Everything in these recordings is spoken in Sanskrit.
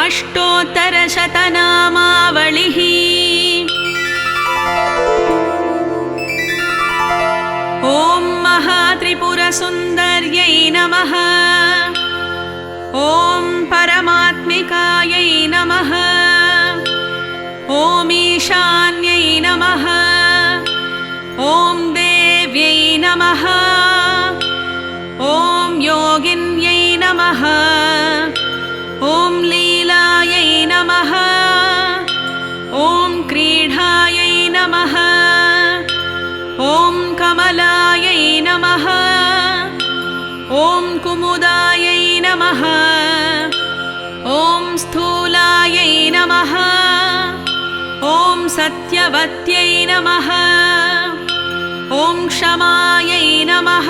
अष्टोत्तरशतनामावलिः। ॐ महात्रिपुरसुन्दर्यै नमः। ॐ परमात्मिकायै नमः। ॐ ईशान्यै नमः। ॐ देव्यै नमः। ॐ योगिन्यै नमः। ॐ लीलायै नमः। ॐ क्रीडायै नमः। ॐ कमलायै नमः। ॐ कुमुदायै नमः। ॐ स्थूलायै नमः। ॐ सत्यवत्यै नमः। ॐ क्षमायै नमः।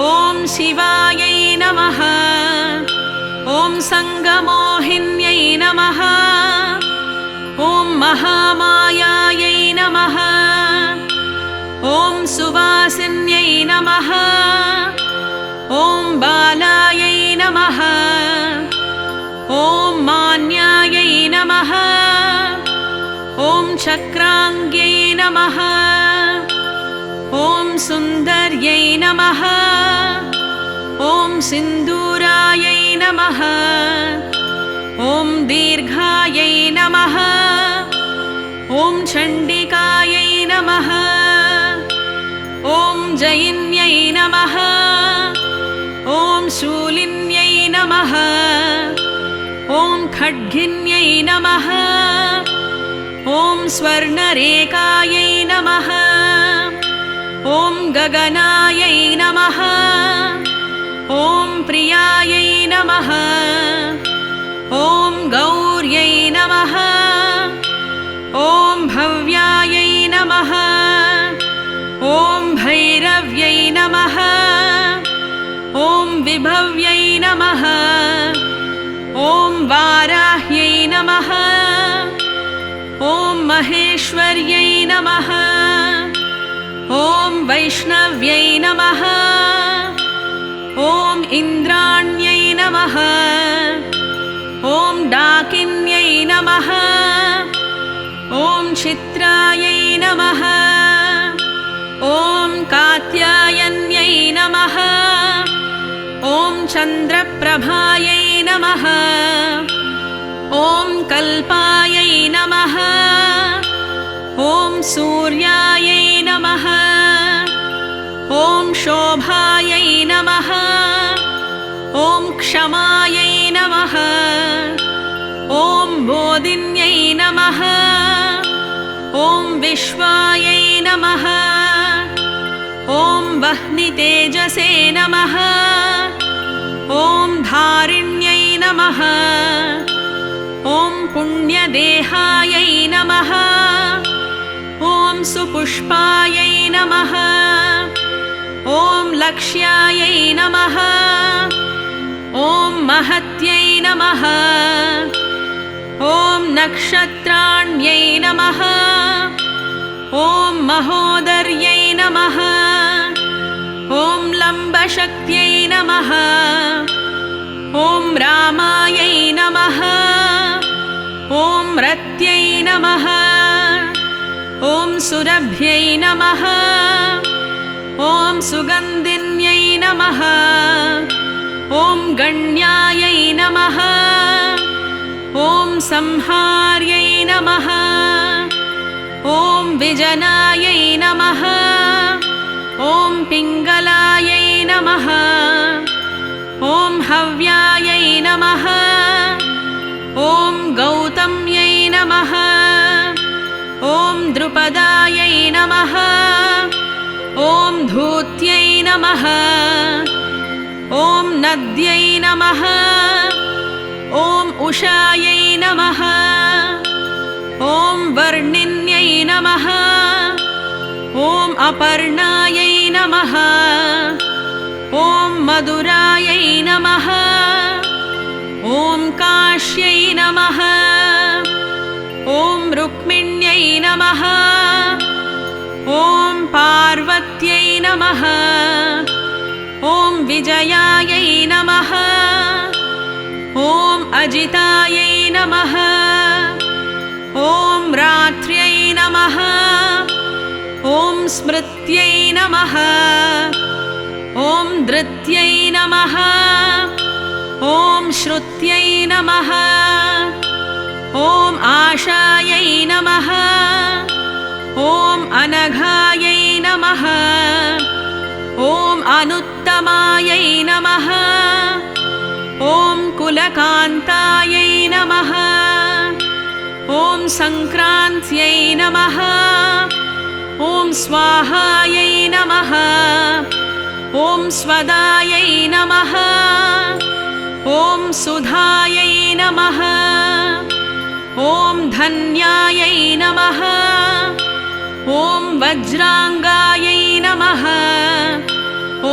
ॐ शिवायै नमः। ॐ सङ्गमोहिन्यै नमः। ॐ महामायायै नमः। ॐ सुवासिन्यै नमः। ॐ बालायै नमः। ॐ मान्यायै नमः। ॐ चक्राङ्ग्यै नमः। ॐ सुन्दर्यै नमः। ॐ सिन्दूरायै नमः। ॐ दीर्घायै नमः। ॐ चण्डिकायै नमः। ॐ जयिन्यै नमः। ॐ शूलिन्यै नमः। ॐ खड्गिन्यै नमः। ॐ स्वर्णरेखायै नमः। ॐ गगनायै नमः। ॐ प्रियायै नमः। ॐ गौर्यै नमः। ॐ भव्यायै नमः। ॐ भैरव्यै नमः। ॐ विभव्यै नमः। ॐ वाराह्यै नमः। ॐ महेश्वर्यै नमः। ॐ वैष्णव्यै नमः। ॐ इन्द्राण्यै नमः। ॐ डाकिन्यै नमः। ॐ चित्रायै नमः। ॐ कात्यायन्यै नमः। ॐ चन्द्रप्रभायै नमः। ॐ कल्पायै नमः। ॐ सूर्यायै नमः। ॐ शोभायै नमः। ॐ क्षमायै नमः। ॐ बोधिन्यै नमः। ॐ विश्वायै नमः। ॐ वह्नितेजसे नमः। ॐ धारिण्यै नमः। ॐ पुण्यदेहायै नमः। ॐ सुपुष्पायै नमः। ॐ लक्ष्यायै नमः। ॐ महत्यै नमः। ॐ नक्षत्राण्यै नमः। ॐ महोदर्यै नमः। ॐ लम्बशक्त्यै नमः। ॐ रामायै नमः। ॐ रत्यै नमः। ॐ सुरभ्यै नमः। ॐ सुगन्धिन्यै नमः। ॐ गण्यायै नमः। ॐ संहार्यै नमः। ॐ विजनायै नमः। ॐ पिङ्गलायै नमः। ॐ हव्यायै नमः। ॐ गौतम्यै नमः। ॐ द्रुपदायै नमः। ॐ धूत्यै नमः। ॐ नद्यै नमः। ॐ उषायै नमः। ॐ वर्णिन्यै नमः। ॐ अपर्णायै नमः। ॐ मधुरायै नमः। ॐ काश्यै नमः। ॐ रुक्मिण्यै नमः। ॐ पार्वत्यै नमः। ॐ विजयायै नमः। ॐ अजितायै नमः। ॐ रात्र्यै नमः। ॐ स्मृत्यै नमः। ॐ धृत्यै नमः। ॐ श्रुत्यै नमः। ॐ आशायै नमः। ॐ अनघायै नमः। ॐ अनुत्तमायै नमः। ॐ कुलकान्तायै नमः। ॐ सङ्क्रान्त्यै नमः। ॐ स्वाहायै नमः। ॐ स्वदायै नमः। ॐ सुधायै नमः। ॐ धन्यायै नमः। ॐ वज्राङ्गायै नमः।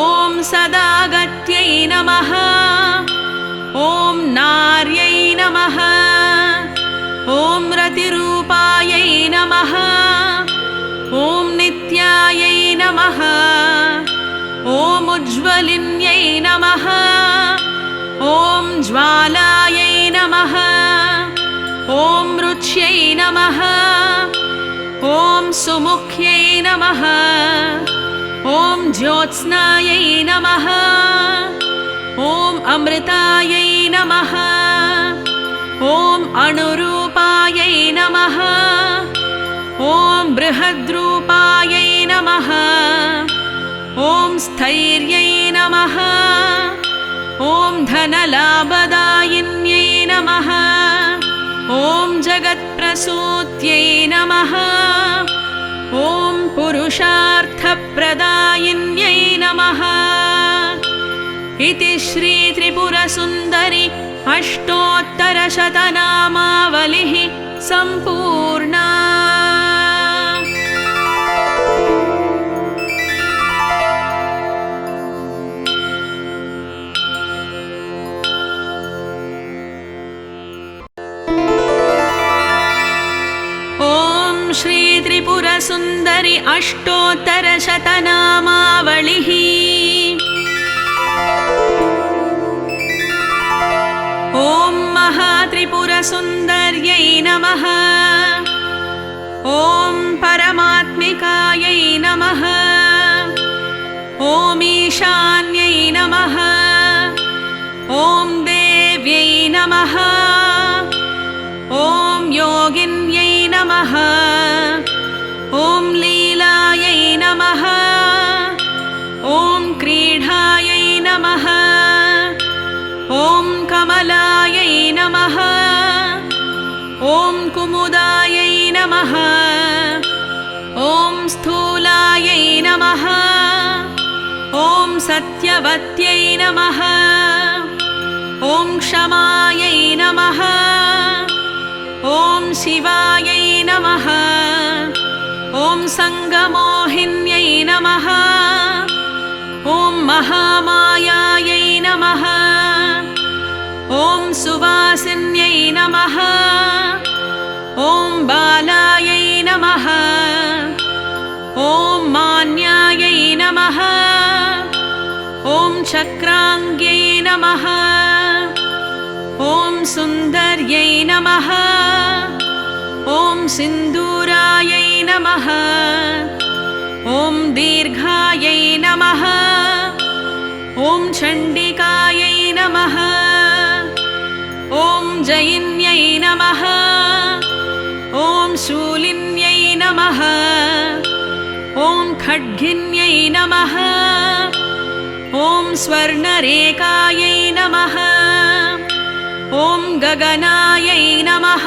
ॐ सदागत्यै नमः। ॐ नार्यै नमः। ॐ रतिरूपायै नमः। ॐ नित्यायै नमः। ॐ उज्ज्वलिन्यै नमः। ॐ ज्वालायै नमः। ॐ रुच्यै नमः। ॐ सुमुख्यै नमः। ॐ ज्योत्स्नायै नमः। ॐ अमृतायै नमः। ॐ अणुरूपायै नमः। ॐ बृहद्रूपायै नमः। ॐ स्थैर्यै नमः। ॐ धनलाभदायिन्यै नमः। ॐ जगत्प्रसूत्यै नमः। ॐ पुरुषार्थप्रदायिन्यै नमः। इति श्रीत्रिपुरसुन्दरी अष्टोत्तरशतनामावलिः सम्पूर्णा। श्रीत्रिपुरसुन्दरी अष्टोत्तरशतनामावलिः। ॐ महात्रिपुरसुन्दर्यै नमः। ॐ परमात्मिकायै नमः। ॐ ईशान्यै नमः। ॐ देव्यै नमः। ॐ योगिन्यै नमः। ॐ लीलायै नमः। ॐ क्रीडायै नमः। ॐ कमलायै नमः। ॐ कुमुदायै नमः। ॐ स्थूलायै नमः। ॐ सत्यवत्यै नमः। ॐ क्षमायै नमः। ॐ शिवायै नमः। ॐ सङ्गमोहिन्यै नमः। ॐ महामायायै नमः। ॐ सुवासिन्यै नमः। ॐ बालायै नमः। ॐ मान्यायै नमः। ॐ चक्राङ्ग्यै नमः। ॐ सुन्दर्यै नमः। ॐ सिन्दूरायै नमः। ॐ दीर्घायै नमः। ॐ चण्डिकायै नमः। ॐ जयिन्यै नमः। ॐ शूलिन्यै नमः। ॐ खड्गिन्यै नमः। ॐ स्वर्णरेखायै नमः। ॐ गगनायै नमः।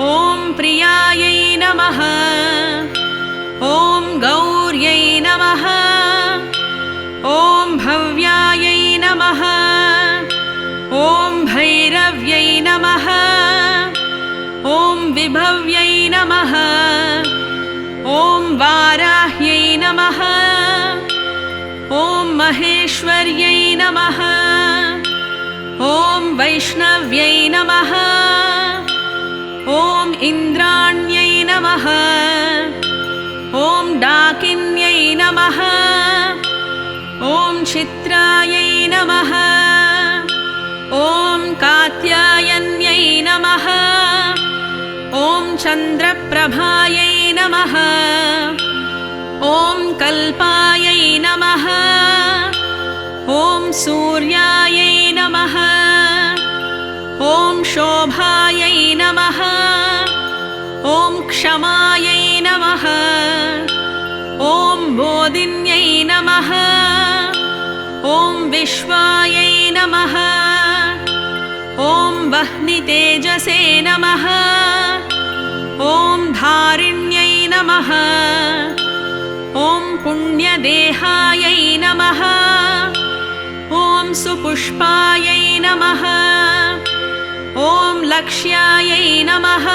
ॐ प्रियायै नमः। ॐ गौर्यै नमः। ॐ भव्यायै नमः। ॐ भैरव्यै नमः। ॐ विभव्यै नमः। ॐ वाराह्यै नमः। ॐ महेश्वर्यै नमः। ॐ वैष्णव्यै नमः। ॐ इन्द्राण्यै नमः। ॐ डाकिन्यै नमः। ॐ चित्रायै नमः। ॐ चन्द्रप्रभायै नमः। ॐ कल्पायै नमः। ॐ सूर्यायै नमः। ॐ शोभायै नमः। ॐ क्षमायै नमः। ॐ बोधिन्यै नमः। ॐ विश्वायै नमः। ॐ वह्नितेजसे नमः। ॐ धारिण्यै नमः। ॐ पुण्यदेहायै नमः। ॐ सुपुष्पायै नमः। ॐ लक्ष्यायै नमः।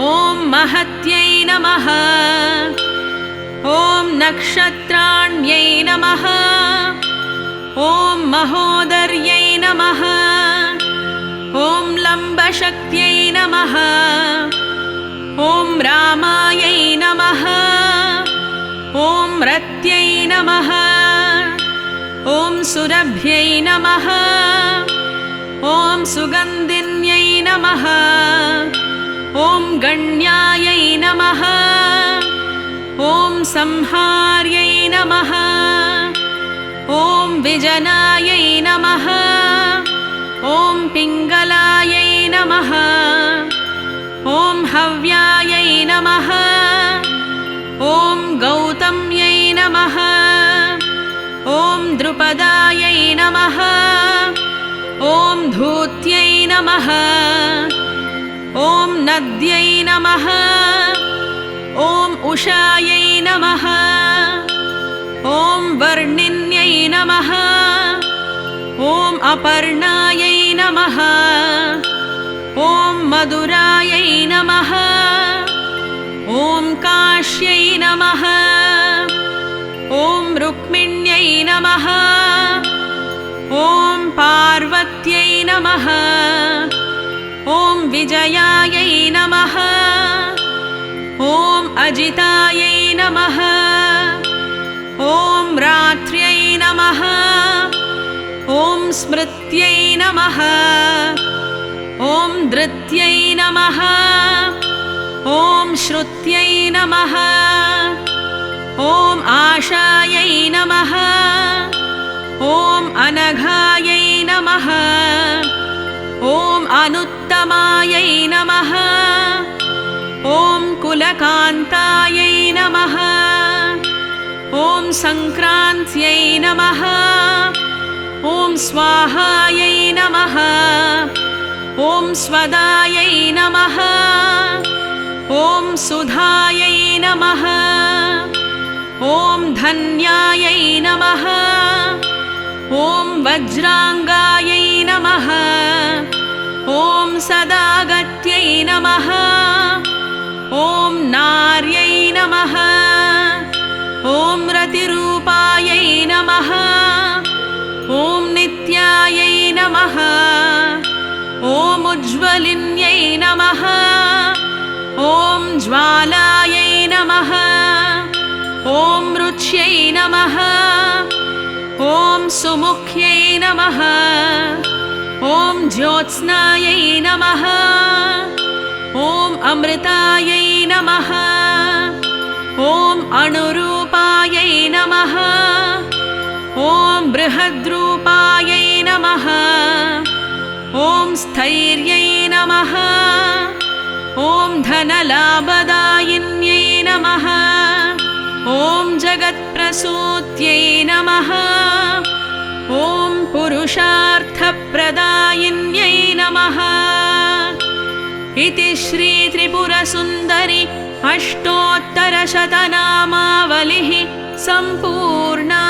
ॐ महत्यै नमः। ॐ नक्षत्राण्यै नमः। ॐ महोदर्यै नमः। ॐ लम्बशक्त्यै नमः। ॐ रामायै नमः। ॐ रत्यै नमः। ॐ सुरभ्यै नमः। ॐ सुगन्धिन्यै नमः। ॐ गण्यायै नमः। ॐ संहार्यै नमः। ॐ विजनायै नमः। ॐ पिङ्गलायै नमः। ॐ हव्यायै नमः। ॐ गौतम्यै नमः। ॐ द्रुपदायै नमः। ॐ धूत्यै नमः। ॐ नद्यै नमः। ॐ उषायै नमः। ॐ वर्णिन्यै नमः। ॐ अपर्णायै नमः। ॐ मधुरायै नमः। ॐ काश्यै नमः। ॐ रुक्मिण्यै नमः। ॐ पार्वत्यै नमः। ॐ विजयायै नमः। ॐ अजितायै नमः। ॐ रात्र्यै नमः। ॐ स्मृत्यै नमः। ॐ धृत्यै नमः। ॐ श्रुत्यै नमः। ॐ आशायै नमः। ॐ अनघायै नमः। ॐ अनुत्तमायै नमः। ॐ कुलकान्तायै नमः। ॐ सङ्क्रान्त्यै नमः। ॐ स्वाहायै नमः। ॐ स्वदायै नमः। ॐ सुधायै नमः। ॐ धन्यायै नमः। ॐ वज्राङ्गायै नमः। ॐ सदागत्यै नमः। ॐ नार्यै नमः। ॐ रतिरूपायै नमः। ॐ नित्यायै नमः। ॐ उज्ज्वलिन्यै नमः। ॐ ज्वालायै नमः। ॐ रुच्यै नमः। ॐ सुमुख्यै नमः। ॐ ज्योत्स्नायै नमः। ॐ अमृतायै नमः। ॐ अणुरूपायै नमः। ॐ बृहद्रूपायै नमः। ॐ स्थैर्यै नमः। ॐ धनलाभदायिन्यै नमः। ॐ जगत्प्रसूत्यै नमः। ॐ पुरुषार्थप्रदायिन्यै नमः। इति श्रीत्रिपुरसुन्दरी अष्टोत्तरशतनामावलिः सम्पूर्णा।